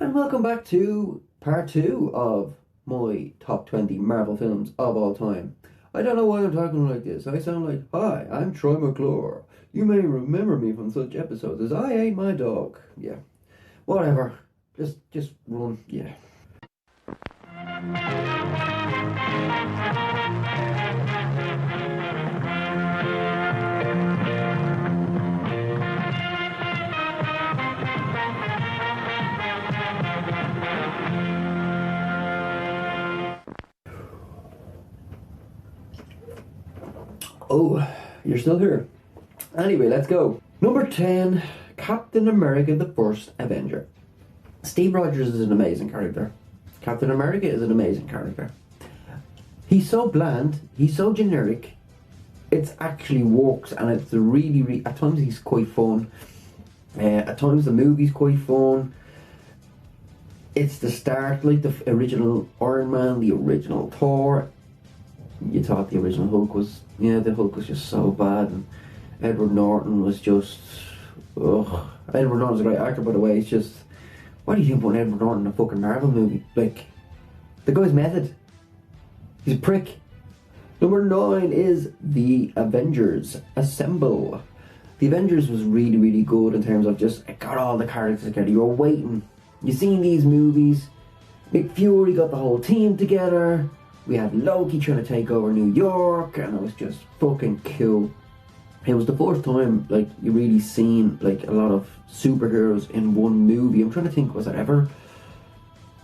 And welcome back to part 2 of my top 20 Marvel films of all time. I don't know why I'm talking like this. I sound like, "Hi, I'm Troy McClure. You may remember me from such episodes as I Ate My Dog." Yeah, whatever. Just run, yeah. Oh, you're still here. Anyway, let's go. Number 10, Captain America the First Avenger. Steve Rogers is an amazing character. Captain America is an amazing character. He's so bland, he's so generic, it actually works, and it's really, at times he's quite fun. At times the movie's quite fun. It's the start, like the original Iron Man, the original Thor. You thought the original Hulk was, the Hulk was just so bad, and Edward Norton was just, ugh. Edward Norton's a great actor, by the way. It's just, what do you think about Edward Norton in a fucking Marvel movie? Like, the guy's method. He's a prick. Number 9 is the Avengers Assemble. The Avengers was really good in terms of just, it got all the characters together. You were waiting. You seen these movies. Nick Fury got the whole team together. We had Loki trying to take over New York, and it was just fucking cool. It was the first time, like, you really seen, like, a lot of superheroes in one movie. I'm trying to think, was there ever?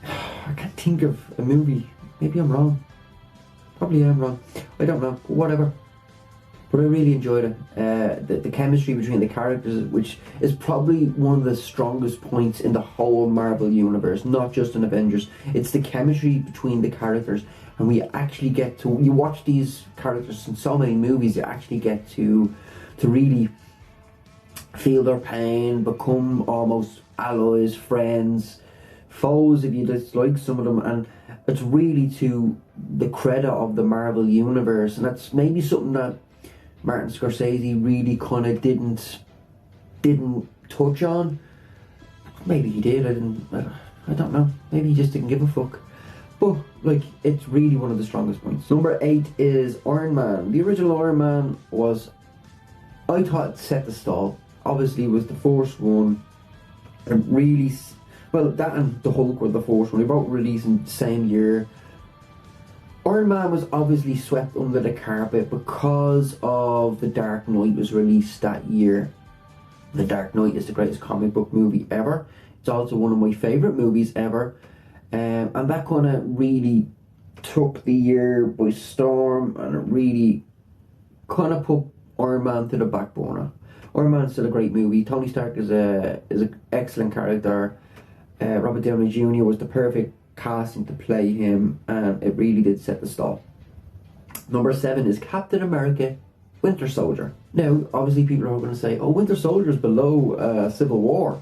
I can't think of a movie. Maybe I'm wrong. Probably am wrong. I don't know. Whatever. But I really enjoyed it. The chemistry between the characters, which is probably one of the strongest points in the whole Marvel universe, not just in Avengers. It's the chemistry between the characters, and we actually get to, you watch these characters in so many movies, you actually get to really feel their pain, become almost allies, friends, foes if you dislike some of them, and it's really to the credit of the Marvel universe, and that's maybe something that Martin Scorsese really kind of didn't touch on. Maybe he did. I don't know. Maybe he just didn't give a fuck. But like, it's really one of the strongest points. Number 8 is Iron Man. The original Iron Man was, I thought, it set the stall. Obviously, it was the first one. It really, well, that and the Hulk were the first one. They both released in the same year. Iron Man was obviously swept under the carpet because of The Dark Knight was released that year. The Dark Knight is the greatest comic book movie ever. It's also one of my favourite movies ever. And that kind of really took the year by storm, and it really kind of put Iron Man to the back burner. Iron Man's still a great movie. Tony Stark is an excellent character. Robert Downey Jr. was the perfect casting to play him, and it really did set the stall. Number 7 is Captain America Winter Soldier. Now, obviously people are going to say, oh, Winter Soldier is below Civil War.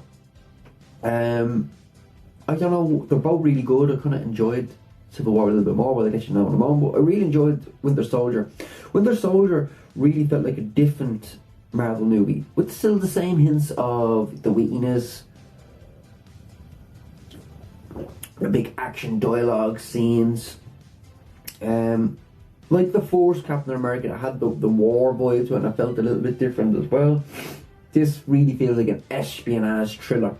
I don't know, they're both really good. I kind of enjoyed Civil War a little bit more, well, I guess you know in a moment, but I really enjoyed Winter Soldier. Winter Soldier really felt like a different Marvel movie, with still the same hints of the wittiness, the big action dialogue scenes. Like the first Captain America, it had the war vibe to it, and I felt a little bit different as well. This really feels like an espionage thriller,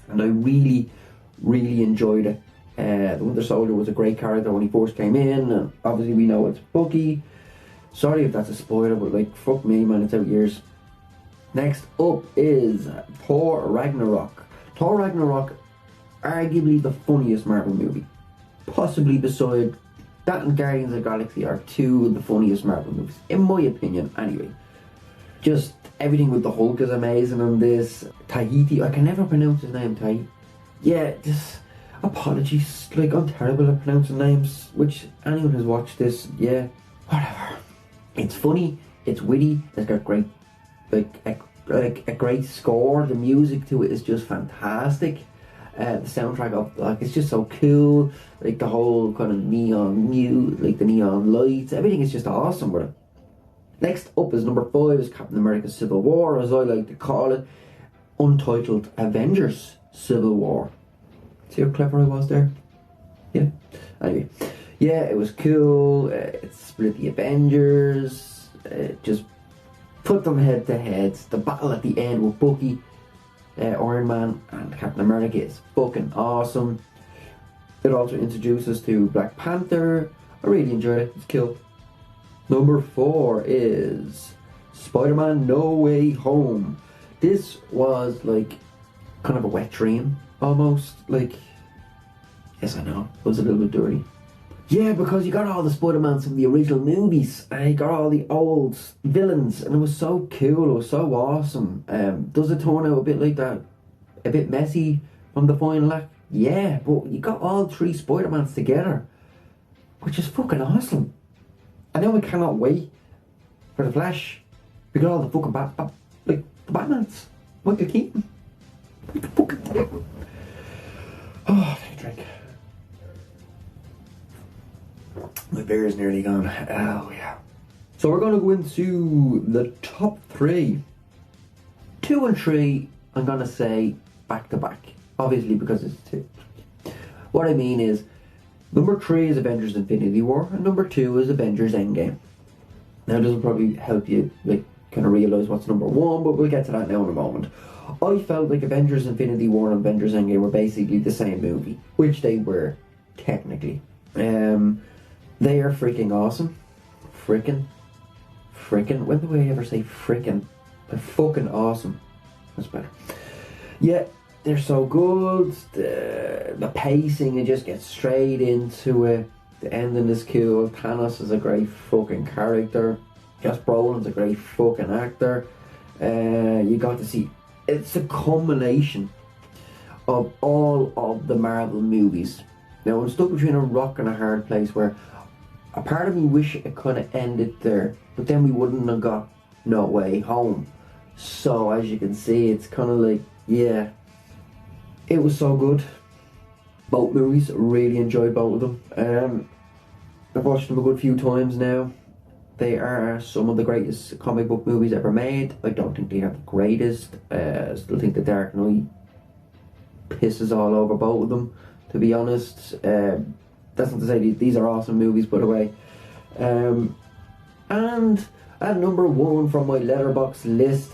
and I really enjoyed it. The Winter Soldier was a great character when he first came in, and obviously we know it's Bucky. Sorry if that's a spoiler, but like, fuck me, man, it's out years. Next up is Thor Ragnarok. Thor Ragnarok, arguably the funniest Marvel movie. Possibly beside that and Guardians of the Galaxy are two of the funniest Marvel movies, in my opinion, anyway. Just everything with the Hulk is amazing on this. Tahiti, I can never pronounce his name, Tahiti. Yeah, just apologies, like, I'm terrible at pronouncing names, which anyone who's watched this, yeah, whatever. It's funny, it's witty, it's got great, a great score. The music to it is just fantastic. The soundtrack of, like, it's just so cool. Like the whole kind of like the neon lights, everything is just awesome with it. Next up is number 5 is Captain America Civil War, as I like to call it, untitled Avengers Civil War. See how clever I was there? Yeah. Anyway, yeah, it was cool. It split the Avengers. Just put them head to head. The battle at the end with Bucky, Iron Man, and Captain America is fucking awesome. It also introduced us to Black Panther. I really enjoyed it. It's cool. Number 4 is Spiderman No Way Home. This was like kind of a wet dream, almost. Like, yes, I know, it was a little bit dirty. Yeah, because you got all the Spider-Mans from the original movies, and you got all the old villains, and it was so cool, it was so awesome. Does it turn out a bit like that? A bit messy from the final act? Yeah, but you got all 3 Spider-Mans together, which is fucking awesome. I know I cannot wait for the Flash. We got all the fucking the Batmans. Michael Keaton. Oh, take a drink. My beer is nearly gone. Oh, yeah. So we're going to go into the top 3. 2 and 3, I'm going to say back to back. Obviously, because it's 2. What I mean is, number 3 is Avengers Infinity War, and number 2 is Avengers Endgame. Now, this will probably help you kind of realise what's number 1, but we'll get to that now in a moment. I felt like Avengers Infinity War and Avengers Endgame were basically the same movie, which they were, technically. They are freaking awesome. Freaking. When do I ever say freaking? They're fucking awesome. That's better. Yeah, they're so good. The pacing, it just gets straight into it. The ending is cool. Thanos is a great fucking character. Josh Brolin's a great fucking actor. You got to see, it's a culmination of all of the Marvel movies. Now, I'm stuck between a rock and a hard place where a part of me wish it could have ended there, but then we wouldn't have got No Way Home. So, as you can see, it's kind of like, yeah, it was so good. Both movies, really enjoyed both of them. I've watched them a good few times now. They are some of the greatest comic book movies ever made. I don't think they are the greatest. I still think The Dark Knight pisses all over both of them, to be honest. That's not to say these are awesome movies, by the way. And at number 1 from my letterboxd list,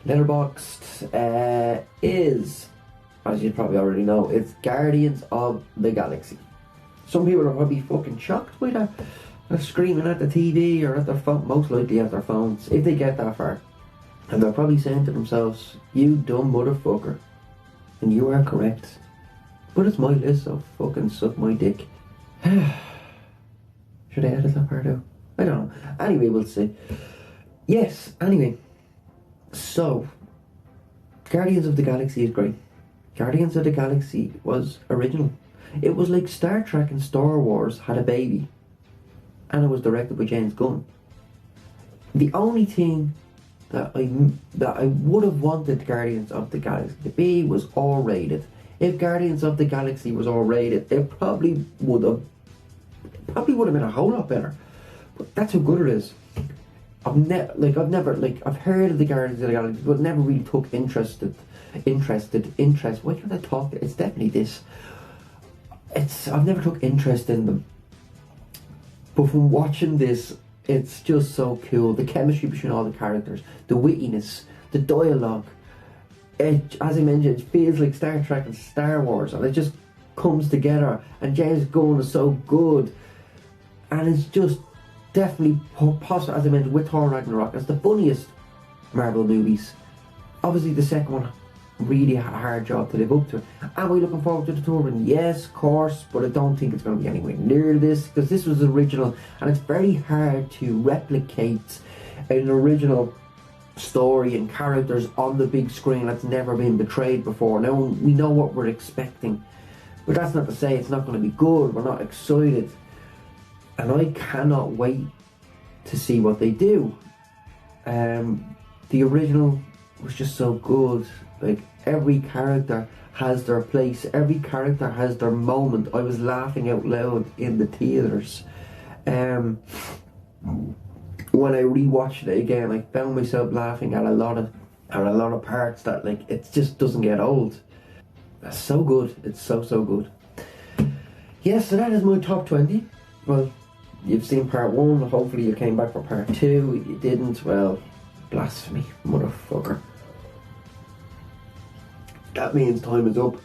letterboxd is, as you probably already know, it's Guardians of the Galaxy. Some people are probably fucking shocked by that. They're screaming at the TV or at their phone, most likely at their phones, if they get that far. And they're probably saying to themselves, you dumb motherfucker. And you are correct. But it's my list, so fucking suck my dick. Should I edit that part out? I don't know. Anyway, we'll see. Yes, anyway. So, Guardians of the Galaxy is great. Guardians of the Galaxy was original. It was like Star Trek and Star Wars had a baby. And it was directed by James Gunn. The only thing that I would have wanted Guardians of the Galaxy to be was R-rated. If Guardians of the Galaxy was R-rated, it probably would have been a whole lot better. But that's how good it is. I've never heard of the Guardians of the Galaxy, but never really took interest. Why can't I talk? It's definitely this. I've never took interest in them. But from watching this, it's just so cool. The chemistry between all the characters, the wittiness, the dialogue. As I mentioned, it feels like Star Trek and Star Wars, and it just comes together. And James Gunn is so good, and it's just definitely possible. As I mentioned, with Thor Ragnarok, it's the funniest Marvel movies. Obviously, the second one really had a hard job to live up to. Am I looking forward to the third one? Yes, of course, but I don't think it's going to be anywhere near this, because this was original, and it's very hard to replicate an original story and characters on the big screen that's never been portrayed before. Now, we know what we're expecting, but that's not to say it's not going to be good. We're not excited, and I cannot wait to see what they do. The original was just so good. Like, every character has their place, every character has their moment. I was laughing out loud in the theatres. When I rewatched it again, I found myself laughing at a lot of parts that, like, it just doesn't get old. so good. It's so good. Yes, so that is my top 20. Well, you've seen part 1. Hopefully you came back for part 2. If you didn't, well, blasphemy, motherfucker. That means time is up.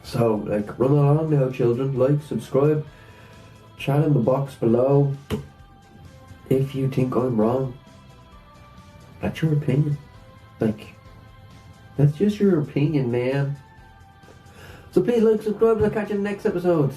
So, like, run along now, children. Like, subscribe. Chat in the box below. If you think I'm wrong, that's your opinion. Like, that's just your opinion, man. So please like, subscribe, and I'll catch you in the next episodes.